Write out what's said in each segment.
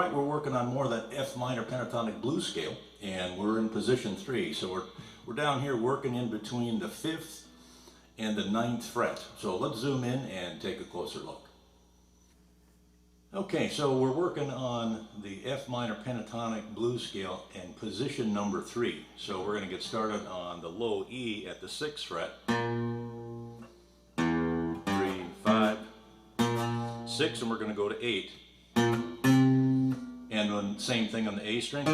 Alright, we're working on more of that F minor pentatonic blues scale, and we're in position 3. So we're down here working in between the 5th and the 9th fret. So let's zoom in and take a closer look. Okay, so we're working on the F minor pentatonic blues scale in position number 3. So we're going to get started on the low E at the 6th fret. 3, 5, 6, and we're going to go to 8. And then same thing on the A string.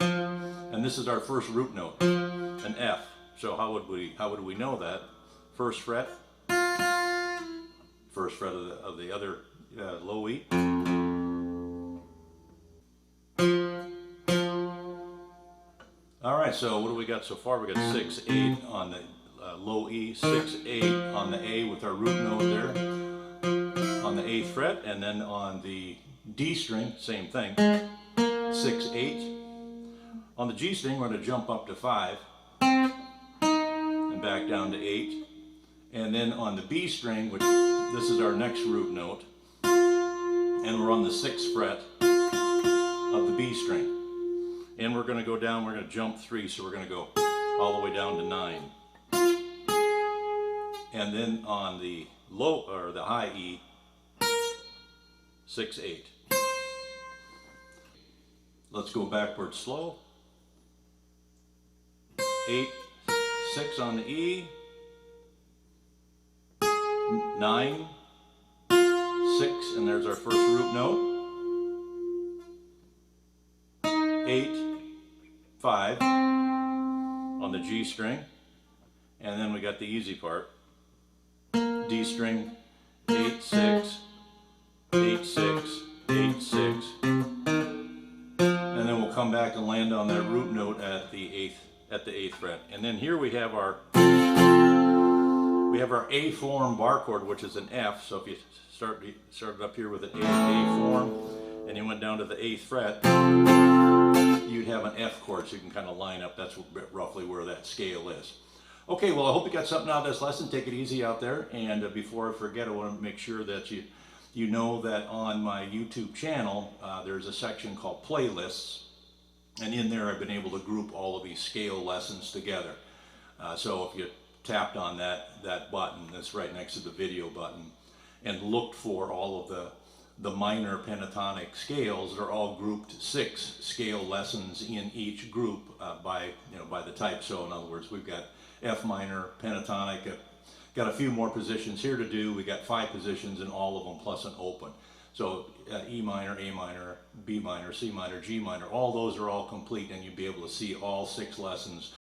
And this is our first root note, an F. So how would we know that? First fret of the other low E. Alright, so what do we got so far? We got 6, 8 on the low E, 6, 8 on the A with our root note there on the 8th fret, and then on the D string, same thing, 6, 8. On the G string, we're going to jump up to 5 and back down to 8. And then on the B string, which this is our next root note, and we're on the 6th fret of the B string. And we're going to go down, we're going to jump 3, so we're going to go all the way down to 9. And then on the low, or the high E, 6, 8. Let's go backwards slow. 8, 6 on the E, 9, 6, and there's our first root note. 8, 5 on the G string, and then we got the easy part. D string, 8, 6, 8, 6, 8, 6, and then we'll come back and land on that root note at the 8th fret. And then here we have our A form bar chord, which is an F. So if you started up here with an A form and you went down to the 8th fret, you'd have an F chord, so you can kind of line up. That's roughly where that scale is. Okay, well, I hope you got something out of this lesson. Take it easy out there, and before I forget, I want to make sure that you know that on my YouTube channel there's a section called playlists, and in there I've been able to group all of these scale lessons together. So if you tapped on that button that's right next to the video button and looked for all of the minor pentatonic scales, they're all grouped 6 scale lessons in each group by the type. So in other words, we've got F minor pentatonic, got a few more positions here to do. We got 5 positions in all of them plus an open. So E minor, A minor, B minor, C minor, G minor, all those are all complete, and you'll be able to see all 6 lessons